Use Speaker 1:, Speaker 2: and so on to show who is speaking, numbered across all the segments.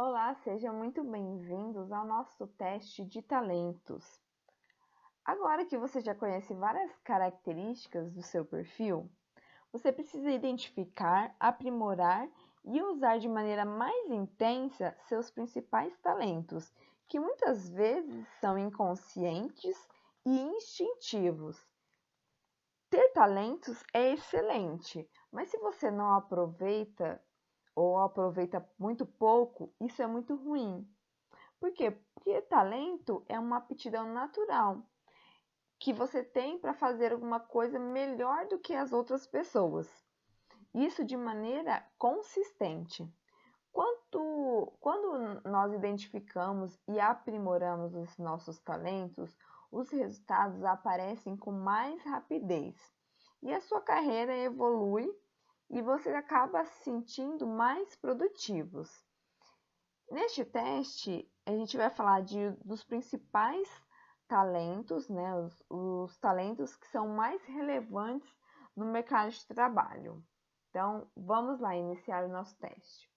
Speaker 1: Olá, sejam muito bem-vindos ao nosso teste de talentos. Agora que você já conhece várias características do seu perfil, você precisa identificar, aprimorar e usar de maneira mais intensa seus principais talentos, que muitas vezes são inconscientes e instintivos. Ter talentos é excelente, mas se você não aproveita ou aproveita muito pouco, isso é muito ruim. Por quê? Porque talento é uma aptidão natural que você tem para fazer alguma coisa melhor do que as outras pessoas. Isso de maneira consistente. Quando nós identificamos e aprimoramos os nossos talentos, os resultados aparecem com mais rapidez e a sua carreira evolui e você acaba se sentindo mais produtivos. Neste teste, a gente vai falar dos principais talentos, né? Os talentos que são mais relevantes no mercado de trabalho. Então, vamos lá iniciar o nosso teste.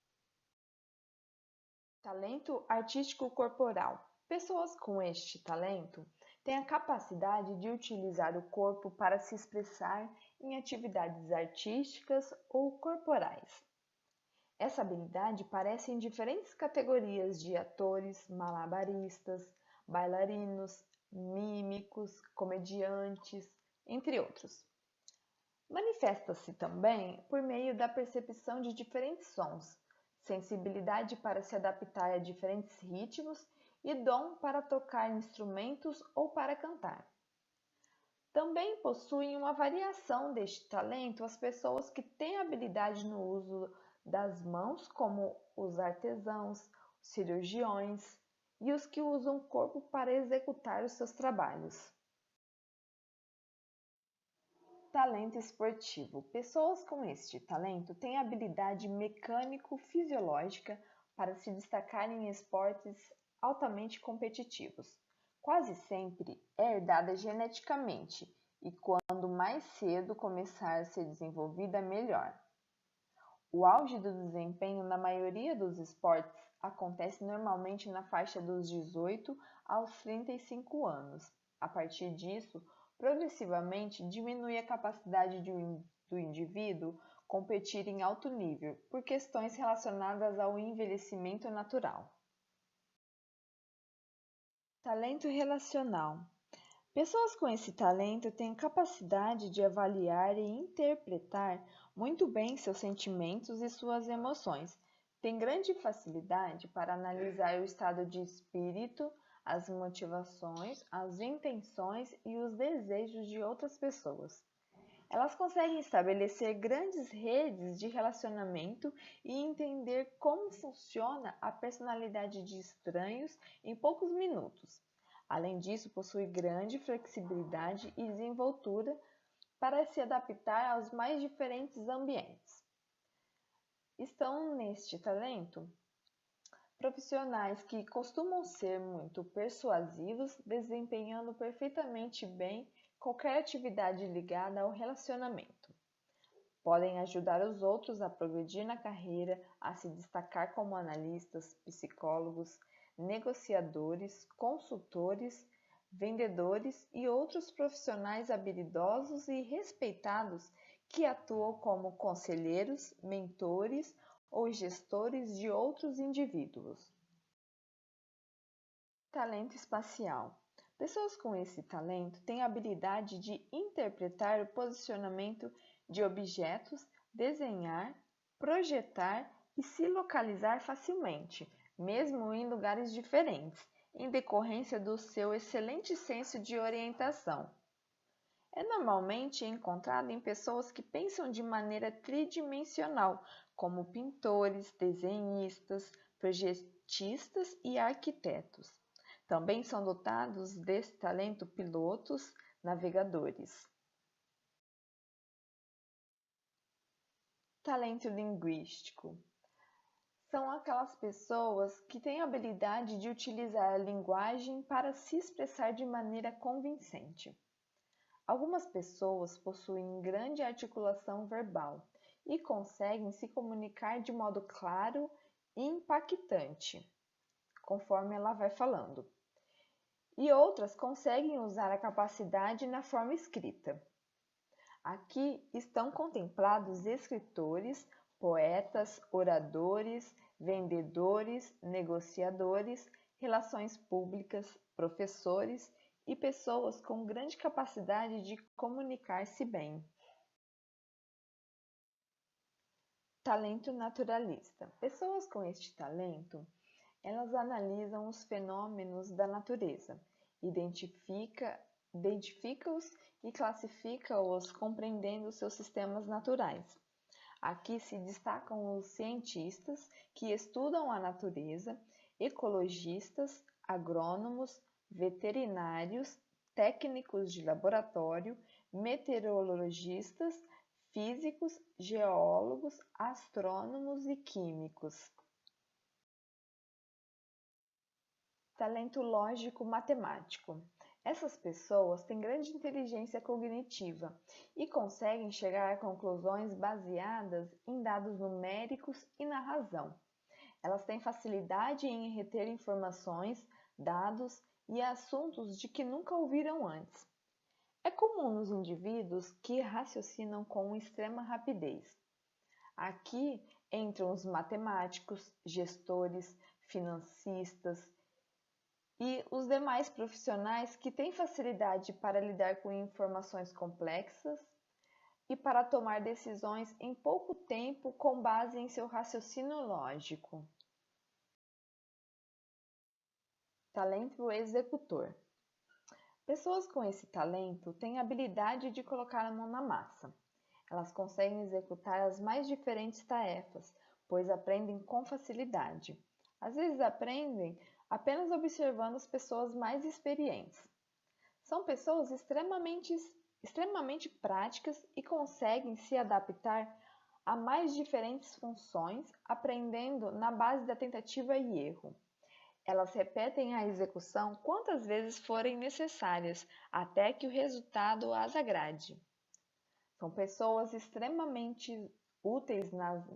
Speaker 1: Talento artístico corporal. Pessoas com este talento têm a capacidade de utilizar o corpo para se expressar em atividades artísticas ou corporais. Essa habilidade aparece em diferentes categorias de atores, malabaristas, bailarinos, mímicos, comediantes, entre outros. Manifesta-se também por meio da percepção de diferentes sons, sensibilidade para se adaptar a diferentes ritmos e dom para tocar instrumentos ou para cantar. Também possuem uma variação deste talento as pessoas que têm habilidade no uso das mãos, como os artesãos, os cirurgiões e os que usam o corpo para executar os seus trabalhos. Talento esportivo. Pessoas com este talento têm habilidade mecânico-fisiológica para se destacar em esportes altamente competitivos. Quase sempre é herdada geneticamente e quando mais cedo começar a ser desenvolvida, melhor. O auge do desempenho na maioria dos esportes acontece normalmente na faixa dos 18 aos 35 anos. A partir disso, progressivamente diminui a capacidade do indivíduo competir em alto nível por questões relacionadas ao envelhecimento natural. Talento relacional. Pessoas com esse talento têm capacidade de avaliar e interpretar muito bem seus sentimentos e suas emoções. Têm grande facilidade para analisar o estado de espírito, as motivações, as intenções e os desejos de outras pessoas. Elas conseguem estabelecer grandes redes de relacionamento e entender como funciona a personalidade de estranhos em poucos minutos. Além disso, possui grande flexibilidade e desenvoltura para se adaptar aos mais diferentes ambientes. Estão neste talento profissionais que costumam ser muito persuasivos, desempenhando perfeitamente bem qualquer atividade ligada ao relacionamento. Podem ajudar os outros a progredir na carreira, a se destacar como analistas, psicólogos, negociadores, consultores, vendedores e outros profissionais habilidosos e respeitados que atuam como conselheiros, mentores ou gestores de outros indivíduos. Talento espacial. Pessoas com esse talento têm a habilidade de interpretar o posicionamento de objetos, desenhar, projetar e se localizar facilmente, mesmo em lugares diferentes, em decorrência do seu excelente senso de orientação. É normalmente encontrado em pessoas que pensam de maneira tridimensional, como pintores, desenhistas, projetistas e arquitetos. Também são dotados desse talento pilotos, navegadores. Talento linguístico. São aquelas pessoas que têm a habilidade de utilizar a linguagem para se expressar de maneira convincente. Algumas pessoas possuem grande articulação verbal e conseguem se comunicar de modo claro impactante, conforme ela vai falando. E outras conseguem usar a capacidade na forma escrita. Aqui estão contemplados escritores, poetas, oradores, vendedores, negociadores, relações públicas, professores e pessoas com grande capacidade de comunicar-se bem. Talento naturalista. Pessoas com este talento, elas analisam os fenômenos da natureza, identifica-os e classifica-os compreendendo seus sistemas naturais. Aqui se destacam os cientistas que estudam a natureza, ecologistas, agrônomos, veterinários, técnicos de laboratório, meteorologistas, físicos, geólogos, astrônomos e químicos. Talento lógico-matemático. Essas pessoas têm grande inteligência cognitiva e conseguem chegar a conclusões baseadas em dados numéricos e na razão. Elas têm facilidade em reter informações, dados e assuntos de que nunca ouviram antes. É comum nos indivíduos que raciocinam com extrema rapidez. Aqui entram os matemáticos, gestores, financistas e os demais profissionais que têm facilidade para lidar com informações complexas e para tomar decisões em pouco tempo com base em seu raciocínio lógico. Talento executor. Pessoas com esse talento têm a habilidade de colocar a mão na massa. Elas conseguem executar as mais diferentes tarefas, pois aprendem com facilidade. Às vezes aprendem apenas observando as pessoas mais experientes. São pessoas extremamente práticas e conseguem se adaptar a mais diferentes funções, aprendendo na base da tentativa e erro. Elas repetem a execução quantas vezes forem necessárias, até que o resultado as agrade. São pessoas extremamente úteis nas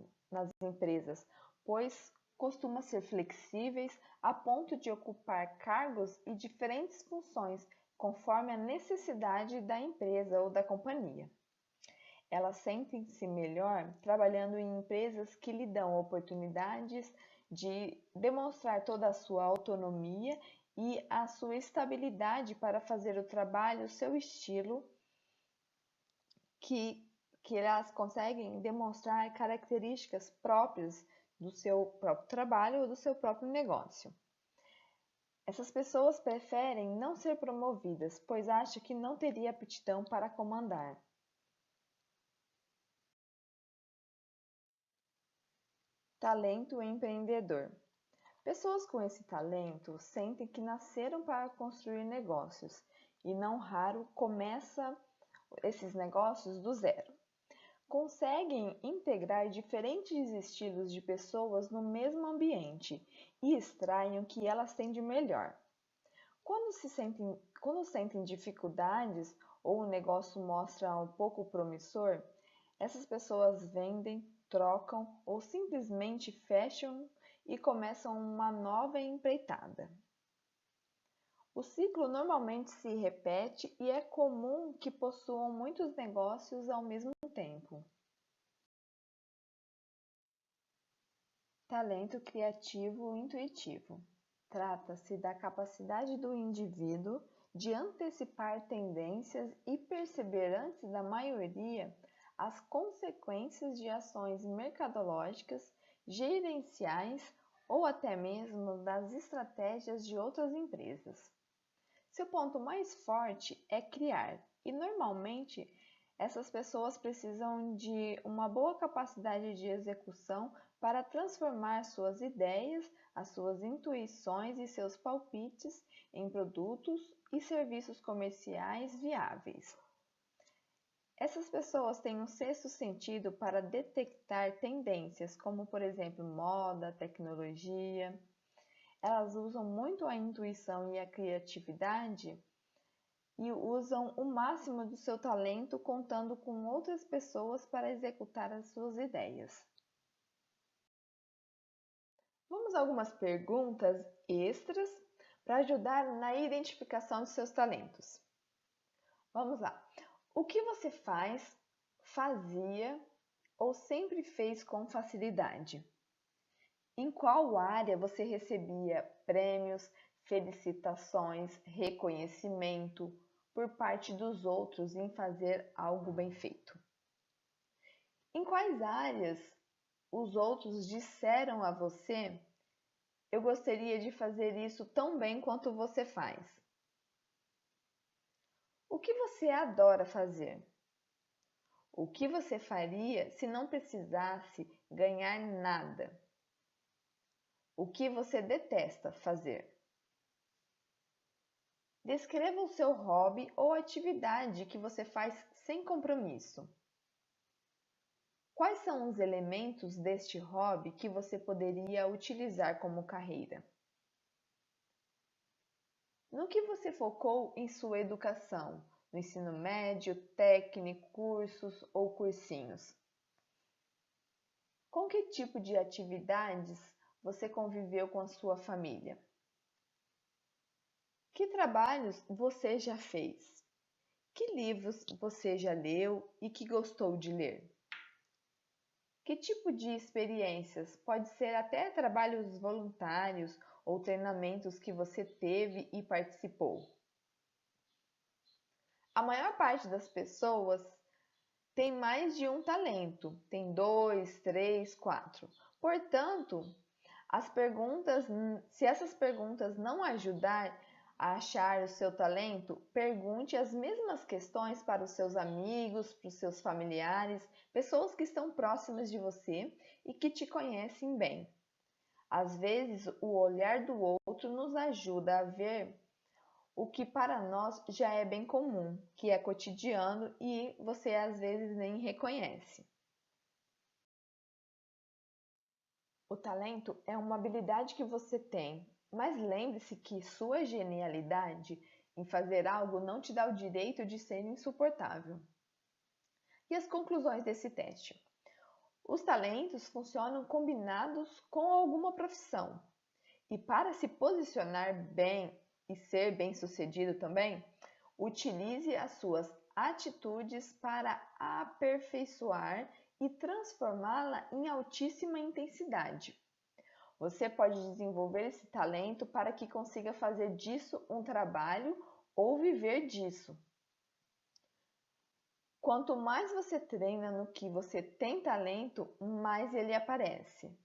Speaker 1: empresas, pois costumam ser flexíveis a ponto de ocupar cargos e diferentes funções conforme a necessidade da empresa ou da companhia. Elas sentem-se melhor trabalhando em empresas que lhe dão oportunidades de demonstrar toda a sua autonomia e a sua estabilidade para fazer o trabalho, o seu estilo, que elas conseguem demonstrar características próprias do seu próprio trabalho ou do seu próprio negócio. Essas pessoas preferem não ser promovidas, pois acham que não teria aptidão para comandar. Talento empreendedor. Pessoas com esse talento sentem que nasceram para construir negócios e não raro começam esses negócios do zero. Conseguem integrar diferentes estilos de pessoas no mesmo ambiente e extraem o que elas têm de melhor. Quando sentem dificuldades ou o negócio mostra um pouco promissor, essas pessoas vendem, trocam ou simplesmente fecham e começam uma nova empreitada. O ciclo normalmente se repete e é comum que possuam muitos negócios ao mesmo tempo. Talento criativo intuitivo. Trata-se da capacidade do indivíduo de antecipar tendências e perceber antes da maioria as consequências de ações mercadológicas, gerenciais ou até mesmo das estratégias de outras empresas. Seu ponto mais forte é criar, e normalmente essas pessoas precisam de uma boa capacidade de execução para transformar suas ideias, as suas intuições e seus palpites em produtos e serviços comerciais viáveis. Essas pessoas têm um sexto sentido para detectar tendências, como por exemplo moda, tecnologia. Elas usam muito a intuição e a criatividade e usam o máximo do seu talento contando com outras pessoas para executar as suas ideias. temos algumas perguntas extras para ajudar na identificação de seus talentos. Vamos lá. O que você fazia ou sempre fez com facilidade? Em qual área você recebia prêmios, felicitações, reconhecimento por parte dos outros em fazer algo bem feito? Em quais áreas os outros disseram a você: eu gostaria de fazer isso tão bem quanto você faz? O que você adora fazer? O que você faria se não precisasse ganhar nada? O que você detesta fazer? Descreva o seu hobby ou atividade que você faz sem compromisso. Quais são os elementos deste hobby que você poderia utilizar como carreira? No que você focou em sua educação? No ensino médio, técnico, cursos ou cursinhos? Com que tipo de atividades você conviveu com a sua família? Que trabalhos você já fez? Que livros você já leu e que gostou de ler? Que tipo de experiências? Pode ser até trabalhos voluntários ou treinamentos que você teve e participou. A maior parte das pessoas tem mais de um talento, tem 2, 3, 4. Portanto, se essas perguntas não ajudar a achar o seu talento, pergunte as mesmas questões para os seus amigos, para os seus familiares, pessoas que estão próximas de você e que te conhecem bem. Às vezes, o olhar do outro nos ajuda a ver o que para nós já é bem comum, que é cotidiano e você às vezes nem reconhece. O talento é uma habilidade que você tem, mas lembre-se que sua genialidade em fazer algo não te dá o direito de ser insuportável. E as conclusões desse teste? Os talentos funcionam combinados com alguma profissão. E para se posicionar bem e ser bem-sucedido também, utilize as suas atitudes para aperfeiçoar e transformá-la em altíssima intensidade. Você pode desenvolver esse talento para que consiga fazer disso um trabalho ou viver disso. Quanto mais você treina no que você tem talento, mais ele aparece.